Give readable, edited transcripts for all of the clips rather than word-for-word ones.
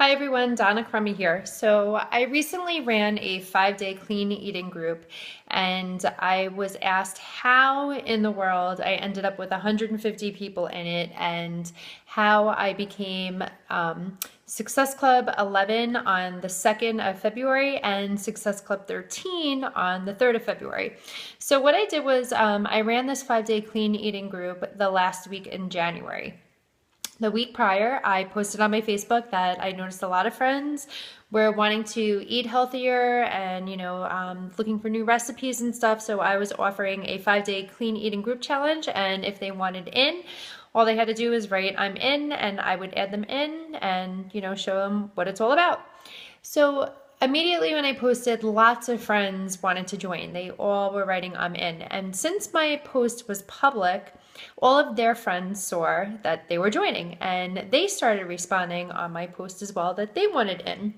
Hi everyone, Donna Crummy here. So I recently ran a 5-day clean eating group and I was asked how in the world I ended up with 150 people in it and how I became Success Club 11 on the 2nd of February and Success Club 13 on the 3rd of February. So what I did was I ran this 5-day clean eating group the last week in January. The week prior, I posted on my Facebook that I noticed a lot of friends were wanting to eat healthier and, looking for new recipes and stuff. So I was offering a 5-day clean eating group challenge. And if they wanted in, all they had to do was write, "I'm in," and I would add them in and, show them what it's all about. So immediately when I posted, lots of friends wanted to join. They all were writing, "I'm in." And since my post was public, all of their friends saw that they were joining and they started responding on my post as well that they wanted in.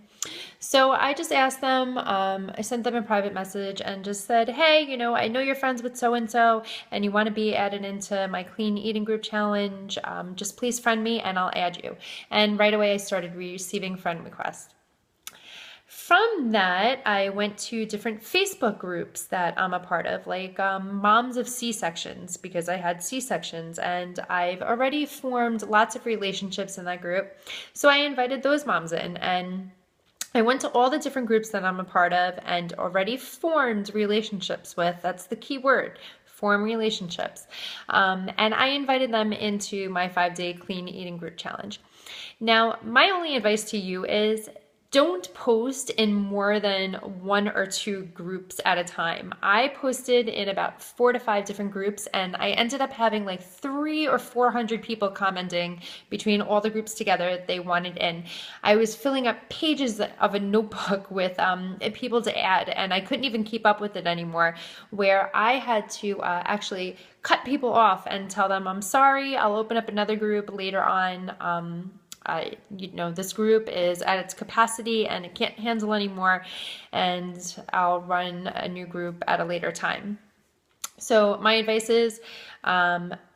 So I just asked them, I sent them a private message and just said, "Hey, I know you're friends with so-and-so and you want to be added into my clean eating group challenge. Just please friend me and I'll add you." And right away I started receiving friend requests. From that, I went to different Facebook groups that I'm a part of, like Moms of C-sections, because I had C-sections and I've already formed lots of relationships in that group. So I invited those moms in and I went to all the different groups that I'm a part of and already formed relationships with. That's the key word. Form relationships. And I invited them into my 5-day clean eating group challenge. Now, my only advice to you is don't post in more than 1 or 2 groups at a time. I posted in about 4 to 5 different groups and I ended up having like 300 or 400 people commenting between all the groups together that they wanted in. I was filling up pages of a notebook with people to add and I couldn't even keep up with it anymore, where I had to actually cut people off and tell them, "I'm sorry, I'll open up another group later on. This group is at its capacity and it can't handle anymore, and I'll run a new group at a later time." So my advice is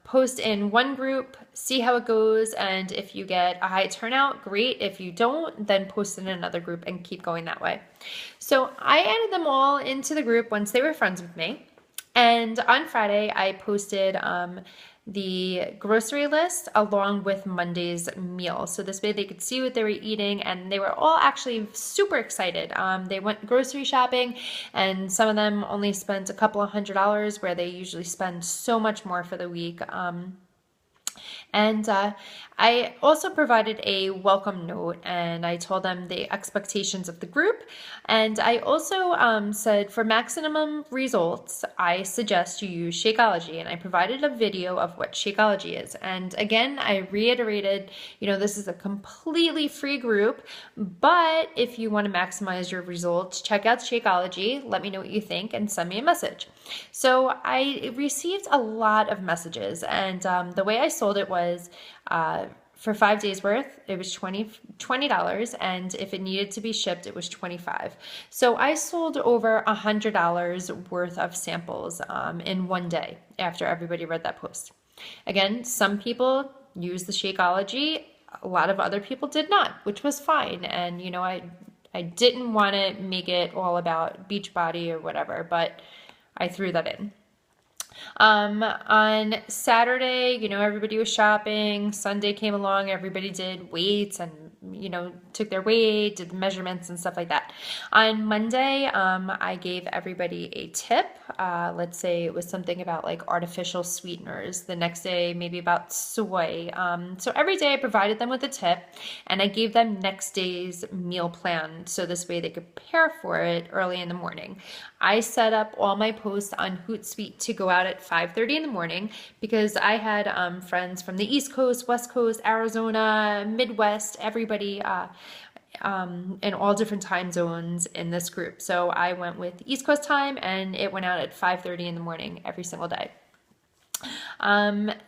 post in one group, see how it goes, and if you get a high turnout, great. If you don't, then post in another group and keep going that way. So I added them all into the group once they were friends with me. And on Friday, I posted the grocery list along with Monday's meal. So this way they could see what they were eating and they were all actually super excited. They went grocery shopping and some of them only spent a couple of $100 where they usually spend so much more for the week. And I also provided a welcome note and I told them the expectations of the group. And I also said for maximum results, I suggest you use Shakeology. And I provided a video of what Shakeology is. And again, I reiterated, this is a completely free group, but if you want to maximize your results, check out Shakeology, let me know what you think, and send me a message. So I received a lot of messages and the way I sold it was for 5 days worth, it was $20, and if it needed to be shipped, it was $25. So I sold over $100 worth of samples in one day after everybody read that post. Again, some people used the Shakeology, a lot of other people did not, which was fine. And I didn't want to make it all about Beachbody or whatever, but I threw that in. On Saturday, everybody was shopping. Sunday came along, everybody did weights and, took their weight, did the measurements and stuff like that. On Monday, I gave everybody a tip. Let's say it was something about like artificial sweeteners. The next day, maybe about soy. So every day I provided them with a tip and I gave them next day's meal plan. So this way they could prepare for it early in the morning. I set up all my posts on Hootsuite to go out at 5:30 in the morning because I had friends from the East Coast, West Coast, Arizona, Midwest, everybody in all different time zones in this group. So I went with East Coast time and it went out at 5:30 in the morning every single day.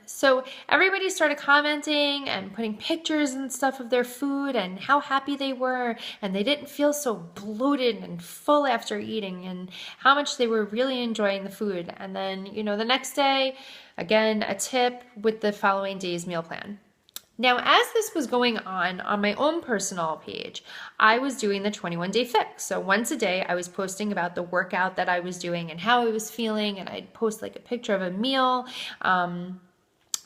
So everybody started commenting and putting pictures and stuff of their food and how happy they were and they didn't feel so bloated and full after eating and how much they were really enjoying the food. And then, the next day, again, a tip with the following day's meal plan. Now, as this was going on my own personal page, I was doing the 21 day fix. So once a day, I was posting about the workout that I was doing and how I was feeling, and I'd post like a picture of a meal.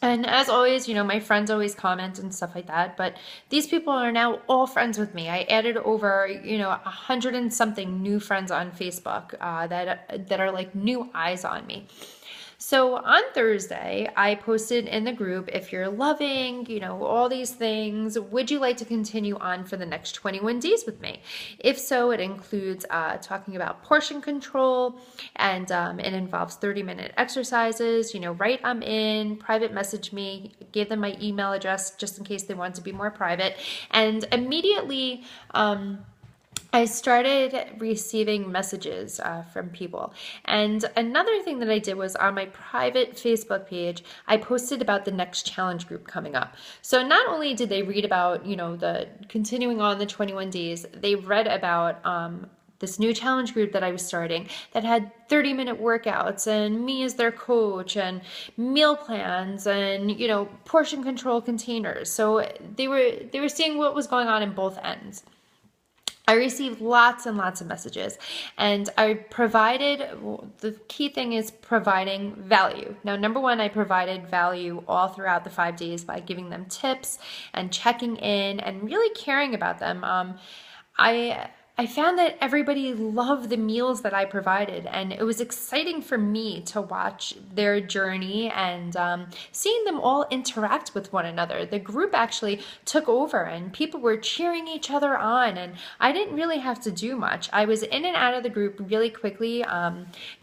And as always, my friends always comment and stuff like that, but these people are now all friends with me. I added over, 100 and something new friends on Facebook that are like new eyes on me. So on Thursday, I posted in the group, if you're loving, all these things, would you like to continue on for the next 21 days with me? If so, it includes talking about portion control, and it involves 30-minute exercises. Write I'm in, private message me, gave them my email address just in case they want to be more private. And immediately, I started receiving messages from people. And another thing that I did was on my private Facebook page, I posted about the next challenge group coming up. So not only did they read about, the continuing on the 21 days, they read about this new challenge group that I was starting that had 30-minute workouts and me as their coach and meal plans and, portion control containers. So they were seeing what was going on in both ends. I received lots and lots of messages, and the key thing is providing value. Now, number one, I provided value all throughout the 5 days by giving them tips and checking in and really caring about them. I found that everybody loved the meals that I provided, and it was exciting for me to watch their journey and seeing them all interact with one another. The group actually took over and people were cheering each other on, and I didn't really have to do much. I was in and out of the group really quickly,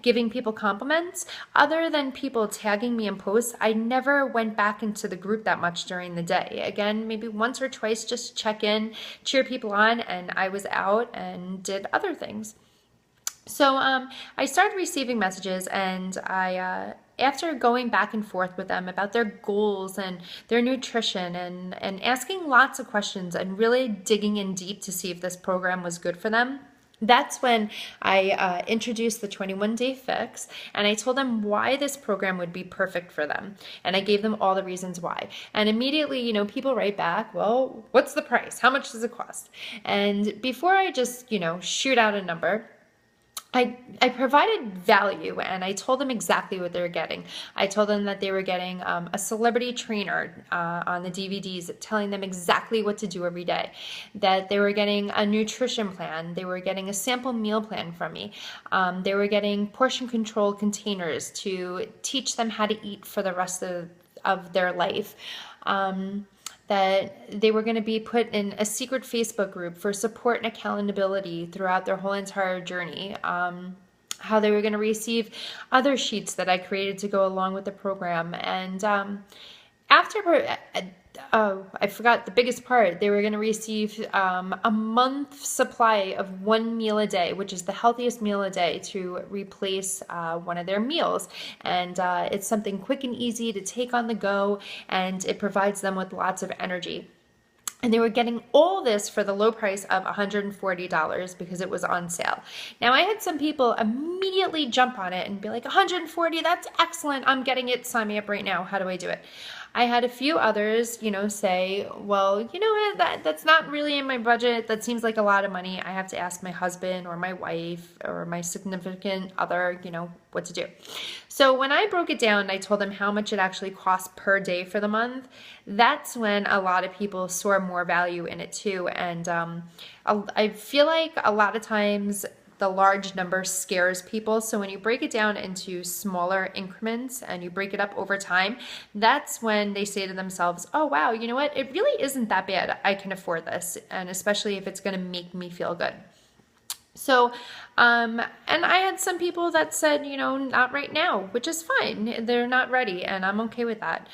giving people compliments. Other than people tagging me in posts, I never went back into the group that much during the day. Again, maybe once or twice just to check in, cheer people on, and I was out and did other things. So I started receiving messages, and after going back and forth with them about their goals and their nutrition and asking lots of questions and really digging in deep to see if this program was good for them, that's when I introduced the 21 day fix, and I told them why this program would be perfect for them. And I gave them all the reasons why. And immediately, people write back, well, what's the price? How much does it cost? And before I just, shoot out a number, I provided value, and I told them exactly what they were getting. I told them that they were getting a celebrity trainer on the DVDs telling them exactly what to do every day, that they were getting a nutrition plan, they were getting a sample meal plan from me, they were getting portion control containers to teach them how to eat for the rest of their life. That they were going to be put in a secret Facebook group for support and accountability throughout their whole entire journey. How they were going to receive other sheets that I created to go along with the program. And I forgot the biggest part. They were going to receive a month supply of one meal a day, which is the healthiest meal a day, to replace one of their meals. And it's something quick and easy to take on the go, and it provides them with lots of energy. And they were getting all this for the low price of $140 because it was on sale. Now, I had some people immediately jump on it and be like, $140, that's excellent. I'm getting it. Sign me up right now. How do I do it? I had a few others, say, well, that's not really in my budget. That seems like a lot of money. I have to ask my husband or my wife or my significant other, what to do. So when I broke it down and I told them how much it actually costs per day for the month, that's when a lot of people saw more value in it too. And I feel like a lot of times the large number scares people. So when you break it down into smaller increments and you break it up over time, that's when they say to themselves, oh, wow, you know what? It really isn't that bad. I can afford this. And especially if it's going to make me feel good. So, and I had some people that said, not right now, which is fine. They're not ready, and I'm okay with that.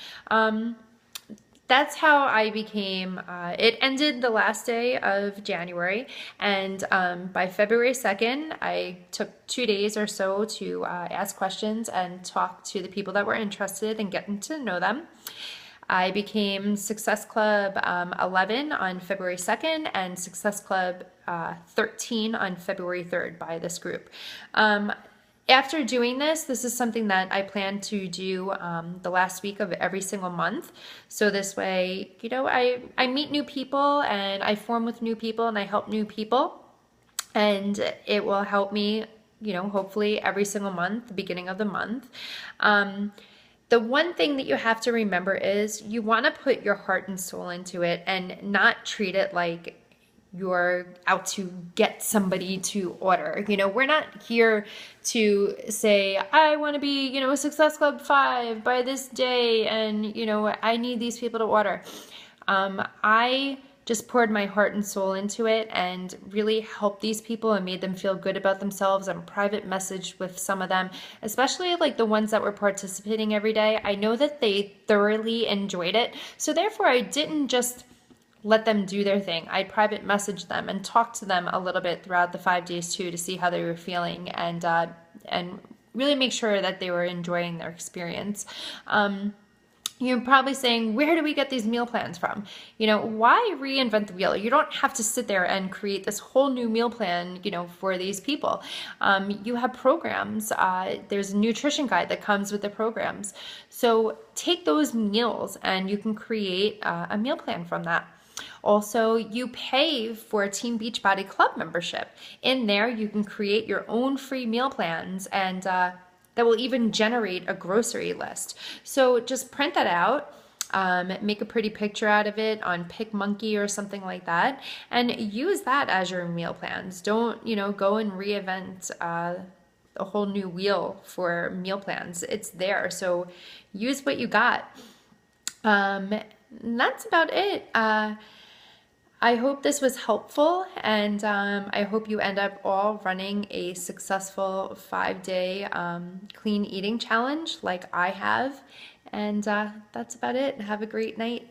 That's how I became, it ended the last day of January, and by February 2nd, I took 2 days or so to ask questions and talk to the people that were interested and getting to know them. I became Success Club 11 on February 2nd and Success Club 13 on February 3rd by this group. After doing this is something that I plan to do the last week of every single month. So this way, you know, I meet new people and I form with new people and I help new people. And it will help me, you know, hopefully every single month, the beginning of the month. The one thing that you have to remember is you want to put your heart and soul into it and not treat it like you're out to get somebody to order. You know, we're not here to say, I want to be, you know, a Success Club 5 by this day, and, you know, I need these people to order. I just poured my heart and soul into it and really helped these people and made them feel good about themselves. I'm private messaged with some of them, especially like the ones that were participating every day. I know that they thoroughly enjoyed it. So therefore, I didn't just let them do their thing. I private messaged them and talked to them a little bit throughout the 5 days too, to see how they were feeling and really make sure that they were enjoying their experience. You're probably saying, where do we get these meal plans from? You know, why reinvent the wheel? You don't have to sit there and create this whole new meal plan, you know, for these people. You have programs. There's a nutrition guide that comes with the programs. So take those meals and you can create a meal plan from that. Also, you pay for a Team Beachbody Club membership. In there, you can create your own free meal plans and that will even generate a grocery list. So just print that out, make a pretty picture out of it on PicMonkey or something like that, and use that as your meal plans. Don't, you know, go and reinvent a whole new wheel for meal plans. It's there, so use what you got. That's about it. I hope this was helpful, and I hope you end up all running a successful 5-day clean eating challenge like I have. And that's about it. Have a great night.